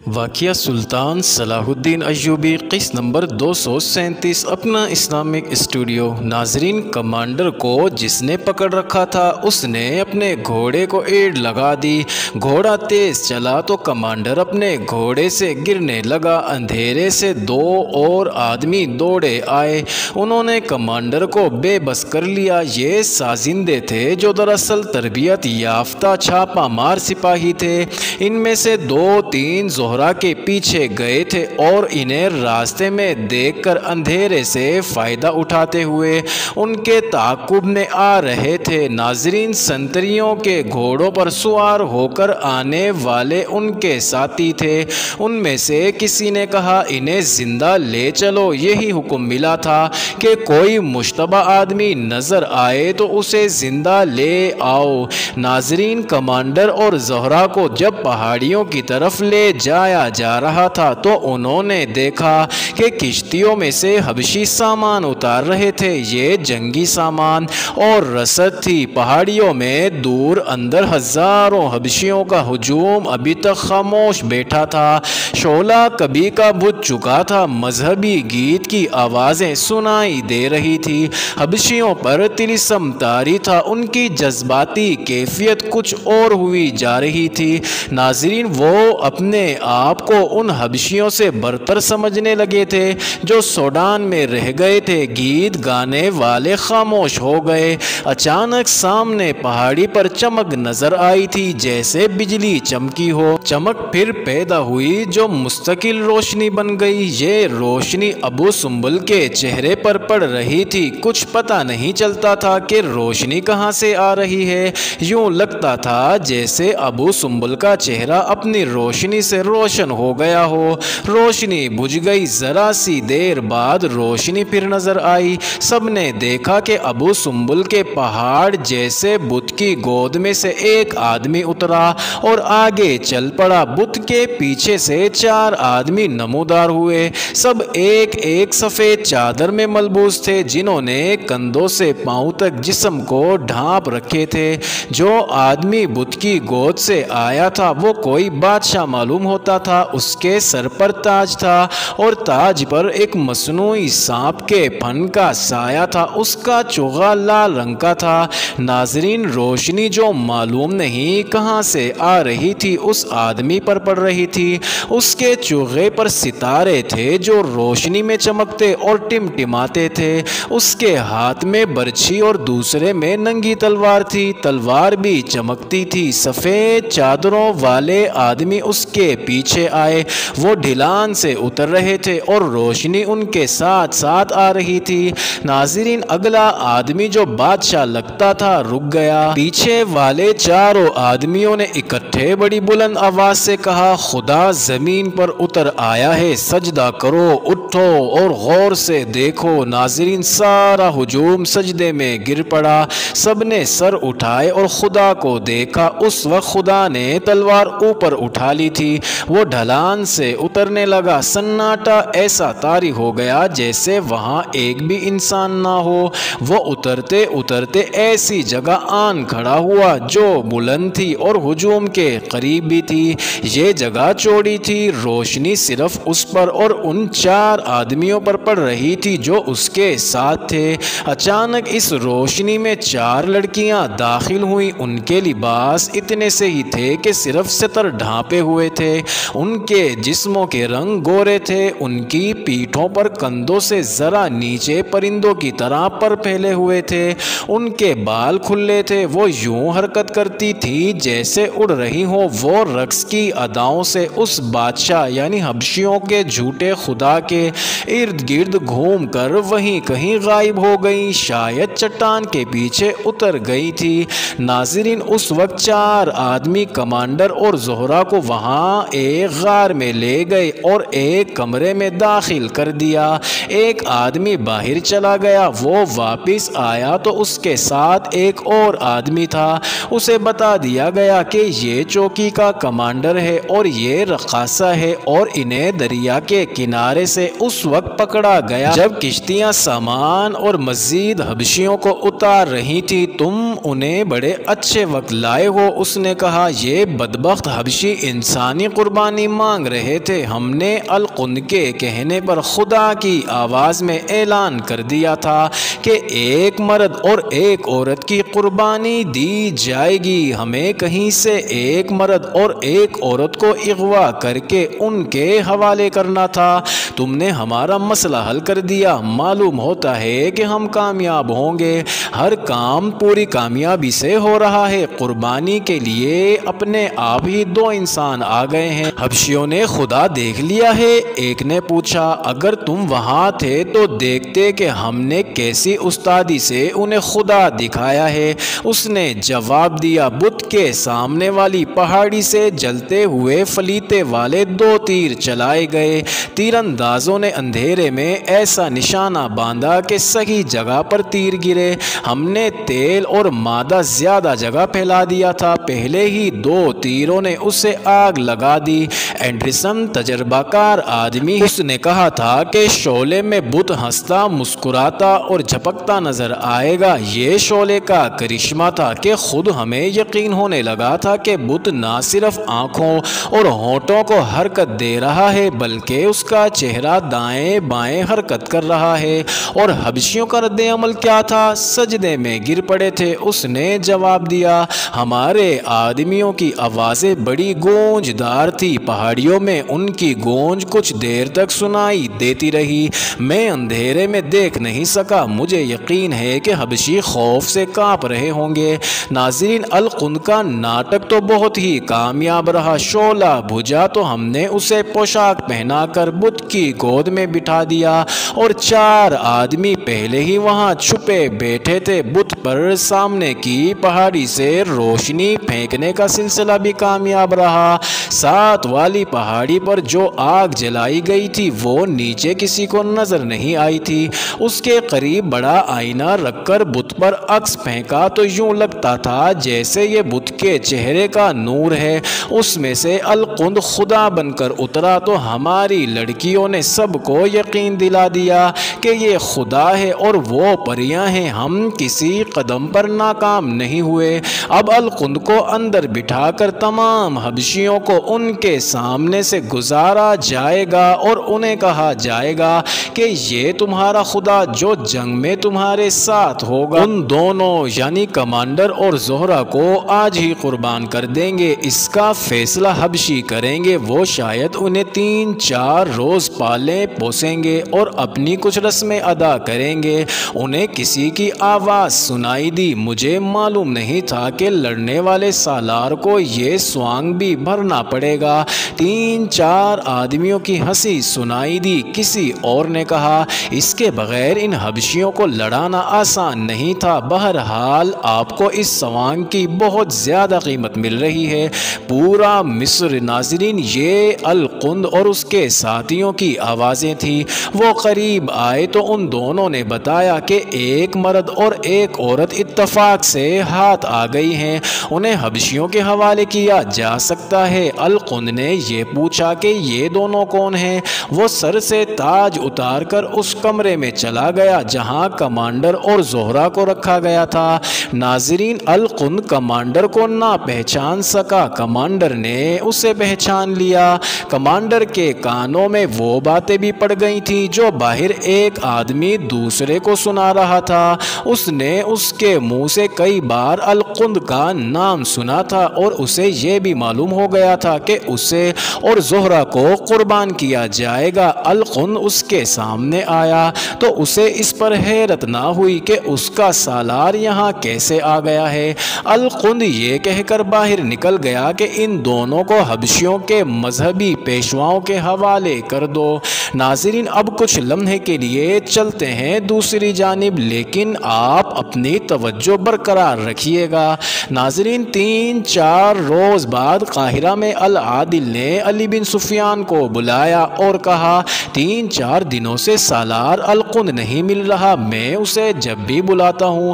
واقعہ سلطان صلاح الدین ایوبی قسط نمبر 237 اپنا اسلامک اسٹوڈیو۔ ناظرین، کمانڈر کو جس نے پکڑ رکھا تھا اس نے اپنے گھوڑے کو ایڑ لگا دی۔ گھوڑا تیز چلا تو کمانڈر اپنے گھوڑے سے گرنے لگا۔ اندھیرے سے دو اور آدمی دوڑے آئے، انہوں نے کمانڈر کو بے بس کر لیا۔ یہ سازندے تھے جو دراصل تربیت یافتہ چھاپا مار سپاہی تھے۔ ان میں سے 2-3 زہرا کے پیچھے گئے تھے اور انہیں راستے میں دیکھ کر اندھیرے سے فائدہ اٹھاتے ہوئے ان کے تعاقب میں آ رہے تھے۔ ناظرین، سنتریوں کے گھوڑوں پر سوار ہو کر آنے والے ان کے ساتھی تھے۔ ان میں سے کسی نے کہا، انہیں زندہ لے چلو۔ یہی حکم ملا تھا کہ کوئی مشتبہ آدمی نظر آئے تو اسے زندہ لے آؤ۔ ناظرین، کمانڈر اور زہرا کو جب پہاڑیوں کی طرف لے جایا جا رہا تھا تو انہوں نے دیکھا کہ کشتیوں میں سے حبشی سامان اتار رہے تھے۔ یہ جنگی سامان اور رسد تھی۔ پہاڑیوں میں دور اندر ہزاروں حبشیوں کا ہجوم ابھی تک خاموش بیٹھا تھا۔ شعلہ کبھی کا بجھ چکا تھا۔ مذہبی گیت کی آوازیں سنائی دے رہی تھی۔ حبشیوں پر طلسم طاری تھا۔ ان کی جذباتی کیفیت کچھ اور ہوئی جا رہی تھی۔ ناظرین، وہ اپنے آپ کو ان حبشیوں سے برتر سمجھنے لگے تھے جو سوڈان میں رہ گئے تھے۔ گیت گانے والے خاموش ہو گئے۔ اچانک سامنے پہاڑی پر چمک نظر آئی تھی، جیسے بجلی چمکی ہو۔ چمک پھر پیدا ہوئی جو مستقل روشنی بن گئی۔ یہ روشنی ابو سنبل کے چہرے پر پڑ رہی تھی۔ کچھ پتہ نہیں چلتا تھا کہ روشنی کہاں سے آ رہی ہے۔ یوں لگتا تھا جیسے ابو سنبل کا چہرہ اپنی روشنی سے روشن ہو گیا ہو۔ روشنی بجھ گئی۔ ذرا سی دیر بعد روشنی پھر نظر آئی۔ سب نے دیکھا کہ ابو سنبل کے پہاڑ جیسے بت کی گود میں سے ایک آدمی اترا اور آگے چل پڑا۔ بت کے پیچھے سے 4 آدمی نمودار ہوئے۔ سب ایک ایک سفید چادر میں ملبوس تھے، جنہوں نے کندھوں سے پاؤں تک جسم کو ڈھانپ رکھے تھے۔ جو آدمی بت کی گود سے آیا تھا وہ کوئی بادشاہ معلوم ہوتا تھا۔ اس کے سر پر تاج تھا اور تاج پر ایک مصنوعی سانپ کے پھن کا سایہ تھا۔ اس کا چوغا لال رنگ کا تھا۔ ناظرین، روشنی جو معلوم نہیں کہاں سے آ رہی تھی اس آدمی پر پڑ رہی تھی۔ اس کے چوغے پر ستارے تھے جو روشنی میں چمکتے اور ٹمٹماتے تھے۔ اس کے ہاتھ میں برچھی اور دوسرے میں ننگی تلوار تھی۔ تلوار بھی چمکتی تھی۔ سفید چادروں والے آدمی اس کے پیچھے آئے۔ وہ ڈھلان سے اتر رہے تھے اور روشنی ان کے ساتھ ساتھ آ رہی تھی۔ ناظرین، اگلا آدمی جو بادشاہ لگتا تھا رک گیا۔ پیچھے والے 4 آدمیوں نے اکٹھے بڑی بلند آواز سے کہا، خدا زمین پر اتر آیا ہے، سجدہ کرو، اٹھو اور غور سے دیکھو۔ ناظرین، سارا ہجوم سجدے میں گر پڑا۔ سب نے سر اٹھائے اور خدا کو دیکھا۔ اس وقت خدا نے تلوار اوپر اٹھا لی تھی۔ وہ ڈھلان سے اترنے لگا۔ سناٹا ایسا طاری ہو گیا جیسے وہاں ایک بھی انسان نہ ہو۔ وہ اترتے اترتے ایسی جگہ آن کھڑا ہوا جو بلند تھی اور ہجوم کے قریب بھی تھی۔ یہ جگہ چوڑی تھی۔ روشنی صرف اس پر اور ان 4 آدمیوں پر پڑ رہی تھی جو اس کے ساتھ تھے۔ اچانک اس روشنی میں 4 لڑکیاں داخل ہوئیں۔ ان کے لباس اتنے سے ہی تھے کہ صرف ستر ڈھانپے ہوئے تھے۔ ان کے جسموں کے رنگ گورے تھے۔ ان کی پیٹھوں پر کندھوں سے ذرا نیچے پرندوں کی طرح پر پھیلے ہوئے تھے۔ ان کے بال کھلے تھے۔ وہ یوں حرکت کرتی تھی جیسے اڑ رہی ہوں۔ وہ رقص کی اداؤں سے اس بادشاہ یعنی حبشیوں کے جھوٹے خدا کے ارد گرد گھوم کر وہیں کہیں غائب ہو گئیں، شاید چٹان کے پیچھے اتر گئی تھی۔ ناظرین، اس وقت 4 آدمی کمانڈر اور زہرا کو وہاں ایک غار میں لے گئے اور ایک کمرے میں داخل کر دیا۔ ایک آدمی باہر چلا گیا۔ وہ واپس آیا تو اس کے ساتھ ایک اور آدمی تھا۔ اسے بتا دیا گیا کہ یہ چوکی کا کمانڈر ہے اور یہ رقاصہ ہے اور انہیں دریا کے کنارے سے اس وقت پکڑا گیا جب کشتیاں سامان اور مزید حبشیوں کو اتار رہی تھی۔ تم انہیں بڑے اچھے وقت لائے ہو۔ اس نے کہا، یہ بدبخت حبشی انسانی قربانی قربانی مانگ رہے تھے، ہم نے القند کے کہنے پر خدا کی آواز میں اعلان کر دیا تھا کہ ایک مرد اور ایک عورت کی قربانی دی جائے گی۔ ہمیں کہیں سے ایک مرد اور ایک عورت کو اغوا کر کے ان کے حوالے کرنا تھا۔ تم نے ہمارا مسئلہ حل کر دیا۔ معلوم ہوتا ہے کہ ہم کامیاب ہوں گے۔ ہر کام پوری کامیابی سے ہو رہا ہے۔ قربانی کے لیے اپنے آپ ہی 2 انسان آ گئے ہیں۔ حبشیوں نے خدا دیکھ لیا ہے؟ ایک نے پوچھا۔ اگر تم وہاں تھے تو دیکھتے کہ ہم نے کیسی استادی سے انہیں خدا دکھایا ہے۔ اس نے جواب دیا، بت کے سامنے والی پہاڑی سے جلتے ہوئے فلیتے والے 2 تیر چلائے گئے۔ تیر اندازوں نے اندھیرے میں ایسا نشانہ باندھا کہ صحیح جگہ پر تیر گرے۔ ہم نے تیل اور مادہ زیادہ جگہ پھیلا دیا تھا، پہلے ہی 2 تیروں نے اسے آگ لگا دی۔ اینڈرسن تجربہ کار آدمی، اس نے کہا تھا کہ شعلے میں بت ہنستا، مسکراتا اور جھپکتا نظر آئے گا۔ یہ شعلے کا کرشمہ تھا کہ خود ہمیں یقین ہونے لگا تھا کہ بت نہ صرف آنکھوں اور ہونٹوں کو حرکت دے رہا ہے بلکہ اس کا چہرہ دائیں بائیں حرکت کر رہا ہے۔ اور حبشیوں کا رد عمل کیا تھا؟ سجدے میں گر پڑے تھے۔ اس نے جواب دیا، ہمارے آدمیوں کی آوازیں بڑی گونجدار تھی، پہاڑیوں میں ان کی گونج کچھ دیر تک سنائی دیتی رہی۔ میں اندھیرے میں دیکھ نہیں سکا۔ مجھے یقین ہے کہ حبشی خوف سے کانپ رہے ہوں گے۔ ناظرین، القند کا ناٹک تو بہت ہی کامیاب رہا۔ شعلہ بجھا تو ہم نے اسے پوشاک پہنا کر بت کی گود میں بٹھا دیا اور 4 آدمی پہلے ہی وہاں چھپے بیٹھے تھے۔ بت پر سامنے کی پہاڑی سے روشنی پھینکنے کا سلسلہ بھی کامیاب رہا۔ 7 والی پہاڑی پر جو آگ جلائی گئی تھی وہ نیچے کسی کو نظر نہیں آئی تھی۔ اس کے قریب بڑا آئینہ رکھ کر بت پر عکس پھینکا تو یوں لگتا تھا جیسے یہ بت کے چہرے کا نور ہے۔ اس میں سے القند خدا بن کر اترا تو ہماری لڑکیوں نے سب کو یقین دلا دیا کہ یہ خدا ہے اور وہ پریاں ہیں۔ ہم کسی قدم پر ناکام نہیں ہوئے۔ اب القند کو اندر بٹھا کر تمام حبشیوں کو ان کے سامنے سے گزارا جائے گا اور انہیں کہا جائے گا کہ یہ تمہارا خدا جو جنگ میں تمہارے ساتھ ہوگا، ان دونوں یعنی کمانڈر اور زہرہ کو آج ہی قربان کر دیں گے۔ اس کا فیصلہ حبشی کریں گے۔ وہ شاید انہیں 3-4 روز پالیں پوسیں گے اور اپنی کچھ رسمیں ادا کریں گے۔ انہیں کسی کی آواز سنائی دی۔ مجھے معلوم نہیں تھا کہ لڑنے والے سالار کو یہ سوانگ بھی بھرنا پڑے گا۔ 3-4 آدمیوں کی ہنسی سنائی دی۔ کسی اور نے کہا، اس کے بغیر ان حبشیوں کو لڑانا آسان نہیں تھا۔ بہرحال آپ کو اس سوانگ کی بہت زیادہ قیمت مل رہی ہے۔ پورا مصر، ناظرین، یہ القند اور اس کے ساتھیوں کی آوازیں تھیں۔ وہ قریب آئے تو ان دونوں نے بتایا کہ ایک مرد اور ایک عورت اتفاق سے ہاتھ آ گئی ہیں، انہیں حبشیوں کے حوالے کیا جا سکتا ہے۔ القند نے یہ پوچھا کہ یہ دونوں کون ہیں؟ وہ سر سے تاج اتار کر اس کمرے میں چلا گیا جہاں کمانڈر اور زہرہ کو رکھا گیا تھا۔ ناظرین، القند کمانڈر کو نہ پہچان سکا، کمانڈر نے اسے پہچان لیا۔ کمانڈر کے کانوں میں وہ باتیں بھی پڑ گئی تھیں جو باہر ایک آدمی دوسرے کو سنا رہا تھا۔ اس نے اس کے منہ سے کئی بار القند کا نام سنا تھا اور اسے یہ بھی معلوم ہو گیا تھا کہ اسے اور زہرہ کو قربان کیا جائے گا۔ القند اس کے سامنے آیا تو اسے اس پر حیرت نہ ہوئی کہ اس کا سالار یہاں کیسے آ گیا ہے۔ القند یہ کہہ کر باہر نکل گیا کہ ان دونوں کو حبشیوں کے مذہبی پیشواؤں کے حوالے کر دو۔ ناظرین، اب کچھ لمحے کے لیے چلتے ہیں دوسری جانب، لیکن آپ اپنی توجہ برقرار رکھیے گا۔ ناظرین، 3-4 روز بعد قاہرہ میں العادل نے علی بن سفیان کو بلایا اور کہا، 3-4 دنوں سے سالار القند نہیں مل رہا، میں اسے جب بھی بلاتا ہوں